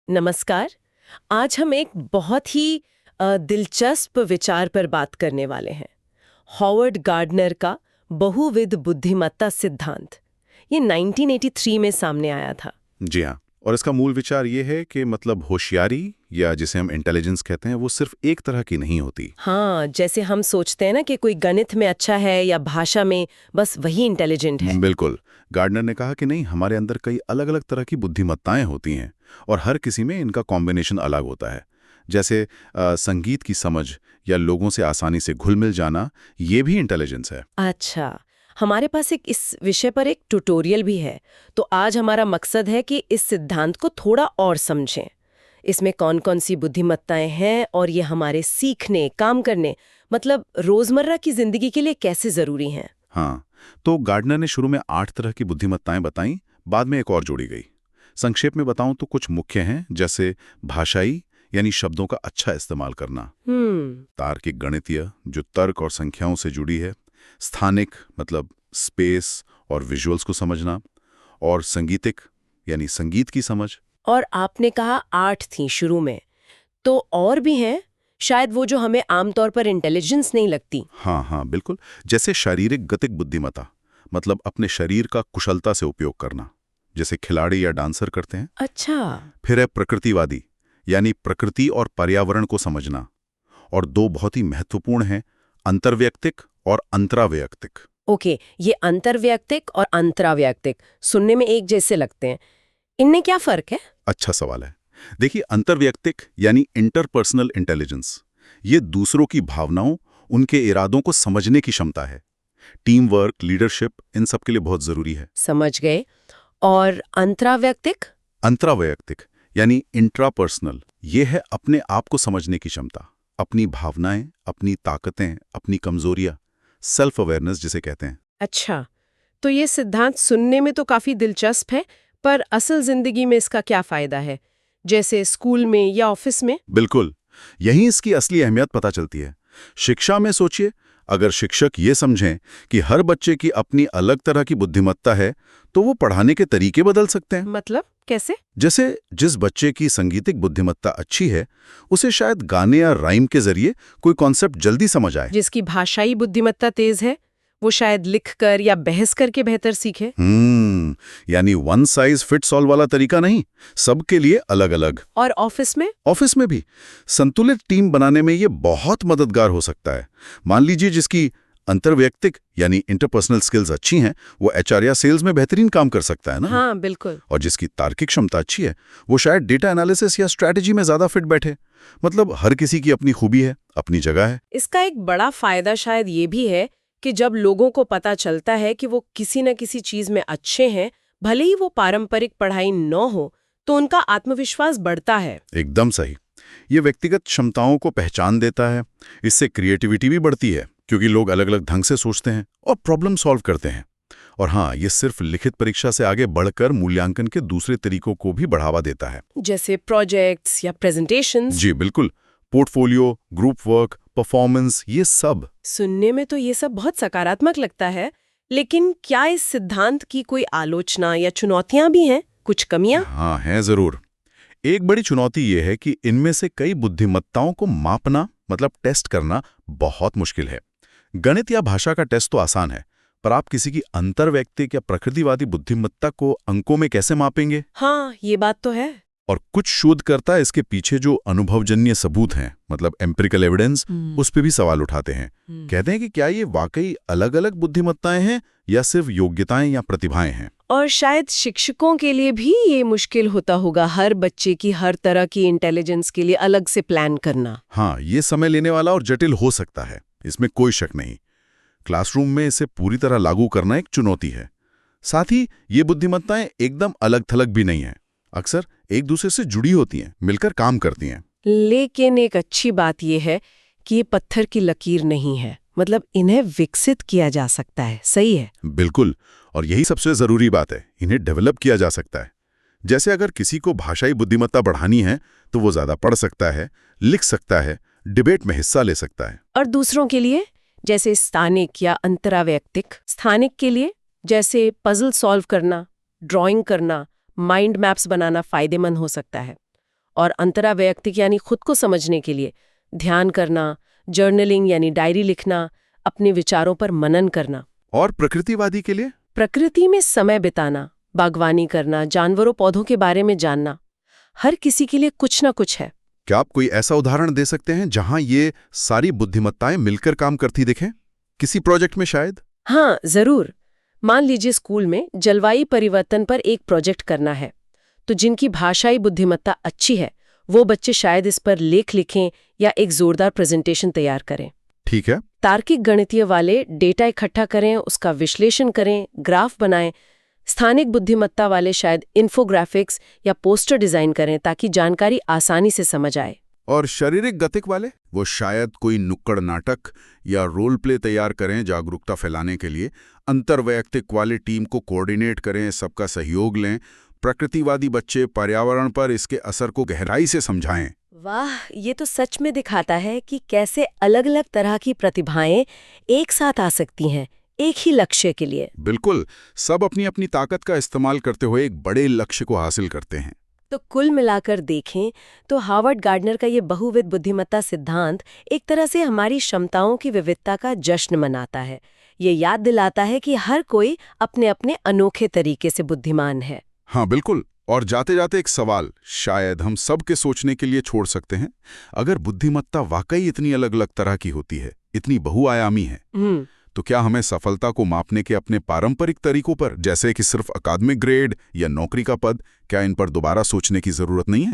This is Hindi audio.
नमस्कार। आज हम एक बहुत ही दिलचस्प विचार पर बात करने वाले हैं। हॉवर्ड गार्डनर का बहुविध बुद्धिमत्ता सिद्धांत। ये 1983 में सामने आया था। जी हाँ। और इसका मूल विचार ये है कि मतलब होशियारी या जिसे हम इंटेलिजेंस कहते हैं वो सिर्फ एक तरह की नहीं होती। हाँ, जैसे हम सोचते हैं ना कि कोई गणित में अच्छा है या भाषा में, बस वही इंटेलिजेंट है। बिल्कुल। गार्डनर ने कहा कि नहीं, हमारे अंदर कई अलग अलग तरह की बुद्धिमत्ताएं होती हैं और हर किसी में इनका कॉम्बिनेशन अलग होता है। जैसे संगीत की समझ या लोगों से आसानी से घुल मिल जाना, ये भी इंटेलिजेंस है। अच्छा, हमारे पास इस विषय पर एक ट्यूटोरियल भी है। तो आज हमारा मकसद है कि इस सिद्धांत को थोड़ा और समझें। इसमें कौन कौन सी बुद्धिमत्ताएं हैं और ये हमारे सीखने, काम करने, मतलब रोजमर्रा की जिंदगी के लिए कैसे जरूरी हैं। हाँ, तो गार्डनर ने शुरू में 8 तरह की बुद्धिमत्ताएं बताई, बाद में एक और जोड़ी गई। संक्षेप में बताऊं तो कुछ मुख्य हैं, जैसे भाषाई यानी शब्दों का अच्छा इस्तेमाल करना, तार्किक गणितीय जो तर्क और संख्याओं से जुड़ी है, स्थानिक मतलब स्पेस और विजुअल्स को समझना, और संगीतिक यानी संगीत की समझ। और आपने कहा 8 थी शुरू में, तो और भी हैं शायद, वो जो हमें आमतौर पर इंटेलिजेंस नहीं लगती। हाँ, बिल्कुल। जैसे शारीरिक गतिक बुद्धिमत्ता, मतलब अपने शरीर का कुशलता से उपयोग करना, जैसे खिलाड़ी या डांसर करते हैं। अच्छा। फिर है प्रकृतिवादी, यानी प्रकृति और पर्यावरण को समझना। और दो बहुत ही महत्वपूर्ण हैं, अंतर्वैयक्तिक और अंतरावैयक्तिक। ओके, ये अंतर्वैयक्तिक और अंतरावैयक्तिक सुनने में एक जैसे लगते हैं। इनमें क्या फर्क है? अच्छा सवाल है। देखिए, अंतर्वैयक्तिक यानी इंटरपर्सनल इंटेलिजेंस, ये दूसरों की भावनाओं, उनके इरादों को समझने की क्षमता है। टीम वर्क, लीडरशिप, इन सब के लिए बहुत जरूरी है। समझ गए। और अंतरावैयक्तिक? अंतरावैयक्तिक यानी इंट्रापर्सनल, ये है अपने आप को समझने की क्षमता, अपनी भावनाएं, अपनी ताकतें, अपनी कमजोरियां, सेल्फ अवेयरनेस जिसे कहते हैं। अच्छा, तो ये सिद्धांत सुनने में तो काफी दिलचस्प है, पर असल जिंदगी में इसका क्या फायदा है, जैसे स्कूल में या ऑफिस में? बिल्कुल, यहीं इसकी असली अहमियत पता चलती है। शिक्षा में सोचिए, अगर शिक्षक ये समझें कि हर बच्चे की अपनी अलग तरह की बुद्धिमत्ता है, तो वो पढ़ाने के तरीके बदल सकते हैं। मतलब कैसे? जैसे जिस बच्चे की संगीतिक बुद्धिमत्ता अच्छी है, उसे शायद गाने या राइम के जरिए कोई कॉन्सेप्ट जल्दी समझ आए। जिसकी भाषाई बुद्धिमत्ता तेज है, वो शायद लिखकर या बहस करके बेहतर सीखे। यानी वन साइज फिट्स ऑल वाला तरीका नहीं, सबके लिए अलग अलग। और ऑफिस में? ऑफिस में भी संतुलित टीम बनाने में ये बहुत मददगार हो सकता है। मान लीजिए जिसकी अंतर्वैयक्तिक यानी इंटरपर्सनल स्किल्स अच्छी हैं, वो एचआर या सेल्स में बेहतरीन काम कर सकता है ना। हाँ, बिल्कुल। और जिसकी तार्किक क्षमता अच्छी है, वो शायद डेटा एनालिसिस या स्ट्रैटेजी में ज्यादा फिट बैठे। मतलब हर किसी की अपनी खूबी है, अपनी जगह है। इसका एक बड़ा फायदा शायद ये भी है कि जब लोगों को पता चलता है कि वो किसी न किसी चीज में अच्छे हैं, भले ही वो पारंपरिक पढ़ाई न हो, तो उनका आत्मविश्वास बढ़ता है। एकदम सही। ये व्यक्तिगत क्षमताओं को पहचान देता है। इससे क्रिएटिविटी भी बढ़ती है, क्योंकि लोग अलग अलग ढंग से सोचते हैं और प्रॉब्लम सॉल्व करते हैं। और हाँ, ये सिर्फ लिखित परीक्षा से आगे बढ़कर मूल्यांकन के दूसरे तरीकों को भी बढ़ावा देता है, जैसे प्रोजेक्ट्स या प्रेजेंटेशंस। जी बिल्कुल। पोर्टफोलियो, ग्रुप वर्क, परफॉर्मेंस, ये सब। सुनने में तो ये सब बहुत सकारात्मक लगता है, लेकिन क्या इस सिद्धांत की कोई आलोचना या चुनौतियां भी हैं? कुछ कमियां? हाँ, हैं जरूर। एक बड़ी चुनौती ये है कि इनमें से कई बुद्धिमत्ताओं को मापना, मतलब टेस्ट करना, बहुत मुश्किल है। गणित या भाषा का टेस्ट तो आसान है, पर आप किसी की अंतर्वैयक्तिक या प्रकृतिवादी बुद्धिमत्ता को अंकों में कैसे मापेंगे? हाँ, ये बात तो है। और कुछ शोधकर्ता इसके पीछे जो अनुभवजन्य सबूत हैं, मतलब एम्पिरिकल एविडेंस, उस पे भी सवाल उठाते हैं। कहते हैं कि क्या ये वाकई अलग अलग बुद्धिमत्ताएं हैं या सिर्फ योग्यताएं या प्रतिभाएं हैं। और शायद शिक्षकों के लिए भी ये मुश्किल होता होगा, हर बच्चे की हर तरह की इंटेलिजेंस के लिए अलग से प्लान करना। हाँ, ये समय लेने वाला और जटिल हो सकता है, इसमें कोई शक नहीं। क्लासरूम में इसे पूरी तरह लागू करना एक चुनौती है। साथ ही ये बुद्धिमत्ताएं एकदम अलग थलग भी नहीं हैं, अक्सर एक दूसरे से जुड़ी होती हैं, मिलकर काम करती हैं। लेकिन एक अच्छी बात यह है कि ये पत्थर की लकीर नहीं है, मतलब इन्हें विकसित किया जा सकता है। सही है? बिल्कुल। और यही सबसे जरूरी बात है, इन्हें डेवलप किया जा सकता है। जैसे अगर किसी को भाषाई बुद्धिमत्ता बढ़ानी है, तो वो ज्यादा पढ़ सकता है, लिख सकता है, डिबेट में हिस्सा ले सकता है। और दूसरों के लिए, जैसे स्थानिक या अंतरावैयक्तिक? स्थानिक के लिए जैसे पजल सॉल्व करना, ड्राइंग करना, माइंड मैप्स बनाना फायदेमंद हो सकता है। और अंतरावैयक्तिक यानी खुद को समझने के लिए ध्यान करना, जर्नलिंग यानी डायरी लिखना, अपने विचारों पर मनन करना। और प्रकृतिवादी के लिए? प्रकृति में समय बिताना, बागवानी करना, जानवरों पौधों के बारे में जानना। हर किसी के लिए कुछ ना कुछ है। क्या आप कोई ऐसा उदाहरण दे सकते हैं जहां ये सारी बुद्धिमत्ताएं मिलकर काम करती दिखें? किसी प्रोजेक्ट में शायद? हाँ, जरूर। मान लीजिए स्कूल में जलवायु परिवर्तन पर एक प्रोजेक्ट करना है, तो जिनकी भाषाई बुद्धिमत्ता अच्छी है वो बच्चे शायद इस पर लेख लिखें या एक जोरदार प्रेजेंटेशन तैयार करें। ठीक है। तार्किक गणितीय वाले डेटा इकट्ठा करें, उसका विश्लेषण करें, ग्राफ बनाएं। स्थानिक बुद्धिमत्ता वाले शायद इन्फोग्राफिक्स या पोस्टर डिजाइन करें ताकि जानकारी आसानी से समझ आए। और शारीरिक गतिक वाले? वो शायद कोई नुक्कड़ नाटक या रोल प्ले तैयार करें जागरूकता फैलाने के लिए। अंतर्वैयक्तिक वाले टीम को कोऑर्डिनेट करें, सबका सहयोग लें। प्रकृतिवादी बच्चे पर्यावरण पर इसके असर को गहराई से समझाएं। वाह, ये तो सच में दिखाता है कि कैसे अलग अलग तरह की प्रतिभाएं एक साथ आ सकती हैं एक ही लक्ष्य के लिए। बिल्कुल, सब अपनी अपनी ताकत का इस्तेमाल करते हुए एक बड़े लक्ष्य को हासिल करते हैं। तो कुल मिलाकर देखें तो हार्वर्ड गार्डनर का ये बहुविध बुद्धिमत्ता सिद्धांत एक तरह से हमारी क्षमताओं की विविधता का जश्न मनाता है। ये याद दिलाता है कि हर कोई अपने अपने अनोखे तरीके से बुद्धिमान है। हाँ बिल्कुल। और जाते जाते एक सवाल शायद हम सब के सोचने के लिए छोड़ सकते हैं। अगर बुद्धिमत्ता वाकई इतनी अलग अलग तरह की होती है, इतनी बहुआयामी है, तो क्या हमें सफलता को मापने के अपने पारंपरिक तरीकों पर, जैसे कि सिर्फ अकादमिक ग्रेड या नौकरी का पद, क्या इन पर दोबारा सोचने की जरूरत नहीं है?